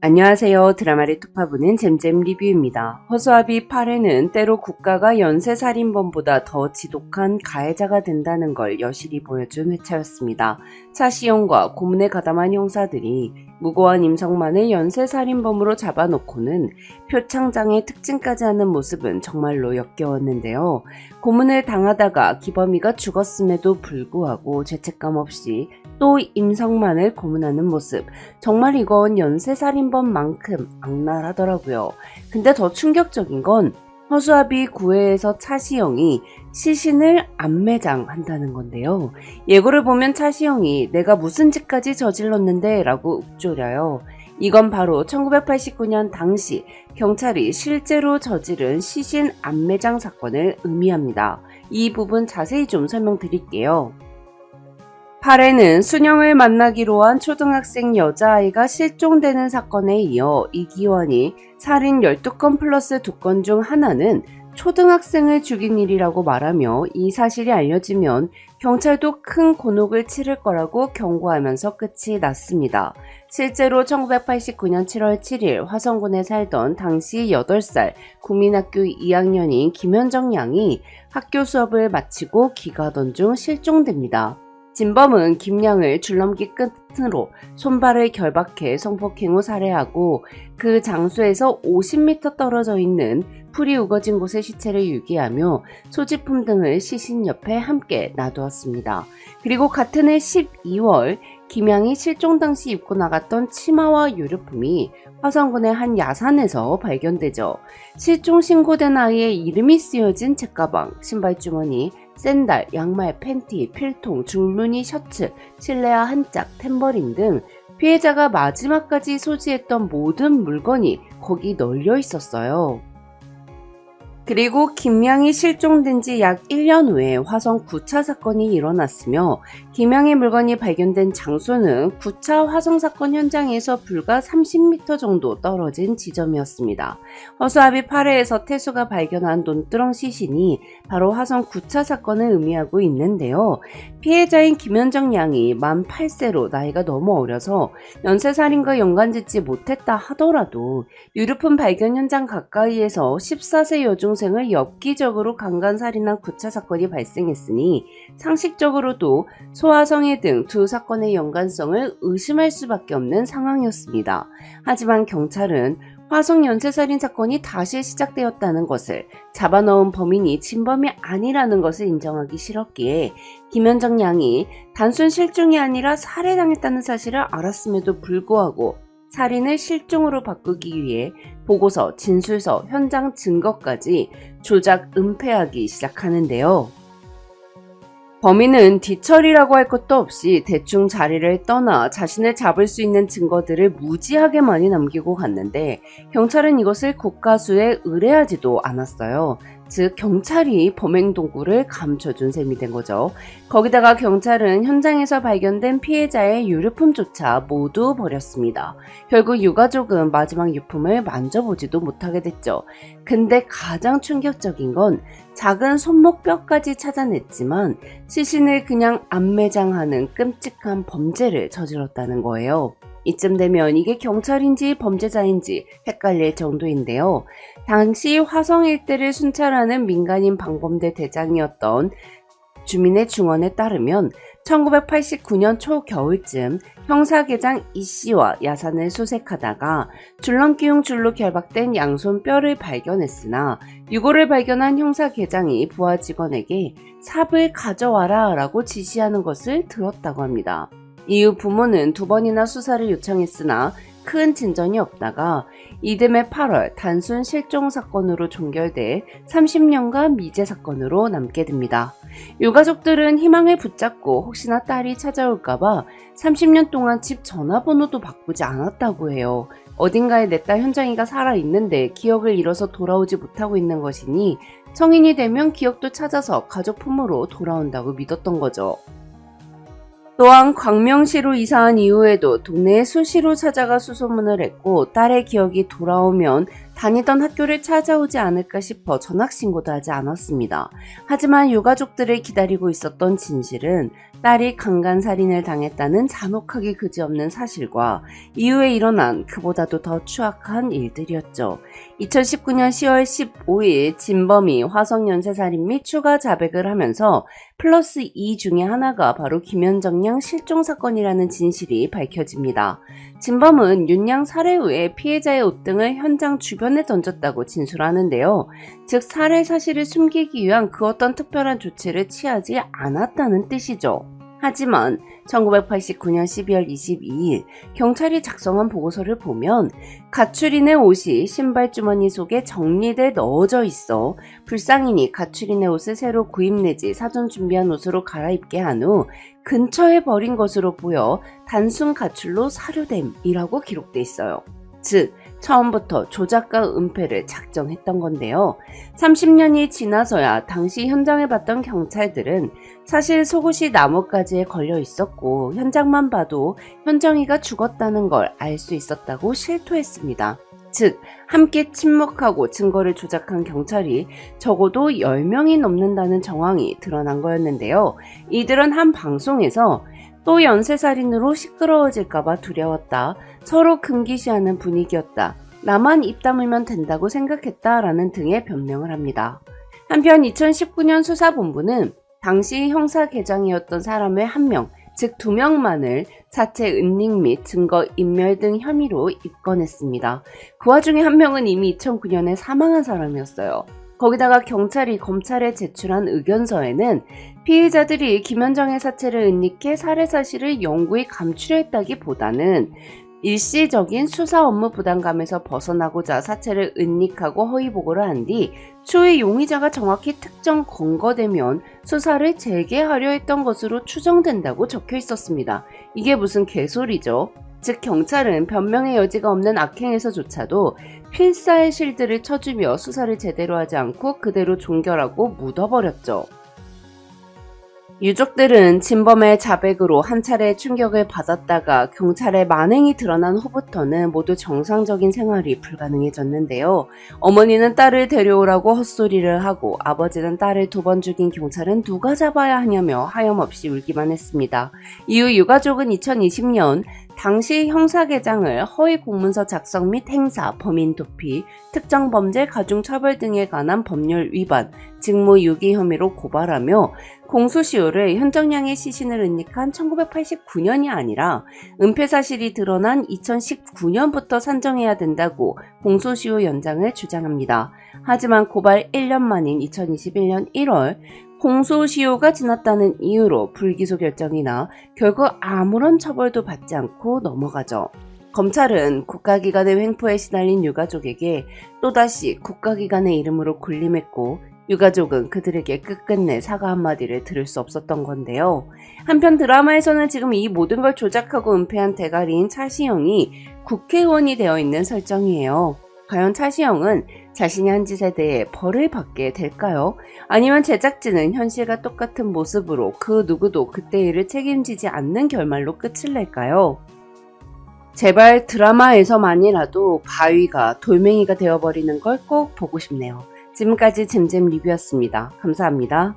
안녕하세요. 드라마를 톡파보는 잼잼 리뷰입니다. 허수아비 8회는 때로 국가가 연쇄살인범보다 더 지독한 가해자가 된다는 걸 여실히 보여준 회차였습니다. 차시영과 고문에 가담한 형사들이 무고한 임성만을 연쇄살인범으로 잡아놓고는 표창장의 특징까지 하는 모습은 정말로 역겨웠는데요. 고문을 당하다가 기범이가 죽었음에도 불구하고 죄책감 없이 또 임성만을 고문하는 모습, 정말 이건 연쇄살인범만큼 악랄하더라고요. 근데 더 충격적인 건 허수아비 9회에서 차시영이 시신을 안매장한다는 건데요. 예고를 보면 차시영이 내가 무슨 짓까지 저질렀는데 라고 읊조려요. 이건 바로 1989년 당시 경찰이 실제로 저지른 시신 안매장 사건을 의미합니다. 이 부분 자세히 좀 설명드릴게요. 8회는 순영을 만나기로 한 초등학생 여자아이가 실종되는 사건에 이어 이기환이 살인 12건 플러스 2건 중 하나는 초등학생을 죽인 일이라고 말하며 이 사실이 알려지면 경찰도 큰 곤혹을 치를 거라고 경고하면서 끝이 났습니다. 실제로 1989년 7월 7일 화성군에 살던 당시 8살 국민학교 2학년인 김현정 양이 학교 수업을 마치고 귀가하던 중 실종됩니다. 진범은 김양을 줄넘기 끝으로 손발을 결박해 성폭행 후 살해하고 그 장소에서 50m 떨어져 있는 풀이 우거진 곳에 시체를 유기하며 소지품 등을 시신 옆에 함께 놔두었습니다. 그리고 같은 해 12월 김양이 실종 당시 입고 나갔던 치마와 유류품이 화성군의 한 야산에서 발견되죠. 실종 신고된 아이의 이름이 쓰여진 책가방, 신발주머니, 샌들, 양말, 팬티, 필통, 줄무늬 셔츠, 실내화 한 짝, 탬버린 등 피해자가 마지막까지 소지했던 모든 물건이 거기 널려 있었어요. 그리고 김양이 실종된 지 약 1년 후에 화성 9차 사건이 일어났으며 김양의 물건이 발견된 장소는 9차 화성 사건 현장에서 불과 30m 정도 떨어진 지점이었습니다. 허수아비 8회에서 태수가 발견한 논두렁 시신이 바로 화성 9차 사건을 의미하고 있는데요. 피해자인 김현정 양이 만 8세로 나이가 너무 어려서 연쇄살인과 연관짓지 못했다 하더라도 유류품 발견 현장 가까이에서 14세 여중생을 엽기적으로 강간살인한 9차 사건이 발생했으니 상식적으로도 소아성애 등 두 사건의 연관성을 의심할 수밖에 없는 상황이었습니다. 하지만 경찰은 화성 연쇄살인 사건이 다시 시작되었다는 것을, 잡아넣은 범인이 진범이 아니라는 것을 인정하기 싫었기에 김현정 양이 단순 실종이 아니라 살해당했다는 사실을 알았음에도 불구하고 살인을 실종으로 바꾸기 위해 보고서, 진술서, 현장 증거까지 조작, 은폐하기 시작하는데요. 범인은 뒤처리라고 할 것도 없이 대충 자리를 떠나 자신을 잡을 수 있는 증거들을 무지하게 많이 남기고 갔는데 경찰은 이것을 국가수에 의뢰하지도 않았어요. 즉 경찰이 범행 도구를 감춰준 셈이 된 거죠. 거기다가 경찰은 현장에서 발견된 피해자의 유류품조차 모두 버렸습니다. 결국 유가족은 마지막 유품을 만져보지도 못하게 됐죠. 근데 가장 충격적인 건 작은 손목뼈까지 찾아냈지만 시신을 그냥 안매장하는 끔찍한 범죄를 저질렀다는 거예요. 이쯤 되면 이게 경찰인지 범죄자인지 헷갈릴 정도인데요. 당시 화성 일대를 순찰하는 민간인 방범대 대장이었던 주민의 증언에 따르면 1989년 초겨울쯤 형사계장 이씨와 야산을 수색하다가 줄넘기용 줄로 결박된 양손 뼈를 발견했으나 유골을 발견한 형사계장이 부하 직원에게 삽을 가져와라 라고 지시하는 것을 들었다고 합니다. 이후 부모는 2번이나 수사를 요청했으나 큰 진전이 없다가 이듬해 8월 단순 실종 사건으로 종결돼 30년간 미제 사건으로 남게 됩니다. 유가족들은 희망을 붙잡고 혹시나 딸이 찾아올까봐 30년 동안 집 전화번호도 바꾸지 않았다고 해요. 어딘가에 내 딸 현정이가 살아있는데 기억을 잃어서 돌아오지 못하고 있는 것이니 성인이 되면 기억도 찾아서 가족 품으로 돌아온다고 믿었던 거죠. 또한 광명시로 이사한 이후에도 동네에 수시로 찾아가 수소문을 했고 딸의 기억이 돌아오면 다니던 학교를 찾아오지 않을까 싶어 전학신고도 하지 않았습니다. 하지만 유가족들을 기다리고 있었던 진실은 딸이 강간살인을 당했다는 잔혹하기 그지없는 사실과 이후에 일어난 그보다도 더 추악한 일들이었죠. 2019년 10월 15일 진범이 화성 연쇄살인 및 추가 자백을 하면서 플러스 2 중에 하나가 바로 김현정 양 실종 사건이라는 진실이 밝혀집니다. 진범은 윤양 살해 후에 피해자의 옷 등을 현장 주변에 던졌다고 진술하는데요. 즉 살해 사실을 숨기기 위한 그 어떤 특별한 조치를 취하지 않았다는 뜻이죠. 하지만 1989년 12월 22일 경찰이 작성한 보고서를 보면 가출인의 옷이 신발 주머니 속에 정리돼 넣어져 있어 불쌍히니 가출인의 옷을 새로 구입 내지 사전 준비한 옷으로 갈아입게 한 후 근처에 버린 것으로 보여 단순 가출로 사료됨이라고 기록돼 있어요. 즉 처음부터 조작과 은폐를 작정했던 건데요. 30년이 지나서야 당시 현장을 봤던 경찰들은 사실 속옷이 나뭇가지에 걸려 있었고 현장만 봐도 현정이가 죽었다는 걸 알 수 있었다고 실토했습니다. 즉 함께 침묵하고 증거를 조작한 경찰이 적어도 10명이 넘는다는 정황이 드러난 거였는데요. 이들은 한 방송에서 또 연쇄살인으로 시끄러워질까봐 두려웠다. 서로 금기시하는 분위기였다. 나만 입 다물면 된다고 생각했다라는 등의 변명을 합니다. 한편 2019년 수사본부는 당시 형사계장이었던 사람의 1명, 즉 2명만을 사체 은닉 및 증거 인멸 등 혐의로 입건했습니다. 그 와중에 1명은 이미 2009년에 사망한 사람이었어요. 거기다가 경찰이 검찰에 제출한 의견서에는 피의자들이 김현정의 사체를 은닉해 살해 사실을 영구히 감추려 했다기보다는 일시적인 수사 업무 부담감에서 벗어나고자 사체를 은닉하고 허위 보고를 한 뒤 추후에 용의자가 정확히 특정 검거되면 수사를 재개하려 했던 것으로 추정된다고 적혀 있었습니다. 이게 무슨 개소리죠? 즉 경찰은 변명의 여지가 없는 악행에서조차도 필사의 실드를 쳐주며 수사를 제대로 하지 않고 그대로 종결하고 묻어버렸죠. 유족들은 진범의 자백으로 한 차례 충격을 받았다가 경찰의 만행이 드러난 후부터는 모두 정상적인 생활이 불가능해졌는데요. 어머니는 딸을 데려오라고 헛소리를 하고 아버지는 딸을 2번 죽인 경찰은 누가 잡아야 하냐며 하염없이 울기만 했습니다. 이후 유가족은 2020년 당시 형사계장을 허위 공문서 작성 및 행사, 범인 도피, 특정 범죄, 가중처벌 등에 관한 법률 위반, 직무유기 혐의로 고발하며 공소시효를 현정양의 시신을 은닉한 1989년이 아니라 은폐 사실이 드러난 2019년부터 산정해야 된다고 공소시효 연장을 주장합니다. 하지만 고발 1년 만인 2021년 1월 공소시효가 지났다는 이유로 불기소 결정이나 결국 아무런 처벌도 받지 않고 넘어가죠. 검찰은 국가기관의 횡포에 시달린 유가족에게 또다시 국가기관의 이름으로 군림했고 유가족은 그들에게 끝끝내 사과 한마디를 들을 수 없었던 건데요. 한편 드라마에서는 지금 이 모든 걸 조작하고 은폐한 대가리인 차시영이 국회의원이 되어 있는 설정이에요. 과연 차시영은 자신이 한 짓에 대해 벌을 받게 될까요? 아니면 제작진은 현실과 똑같은 모습으로 그 누구도 그때 일을 책임지지 않는 결말로 끝을 낼까요? 제발 드라마에서만이라도 바위가 돌멩이가 되어버리는 걸 꼭 보고 싶네요. 지금까지 잼잼 리뷰였습니다. 감사합니다.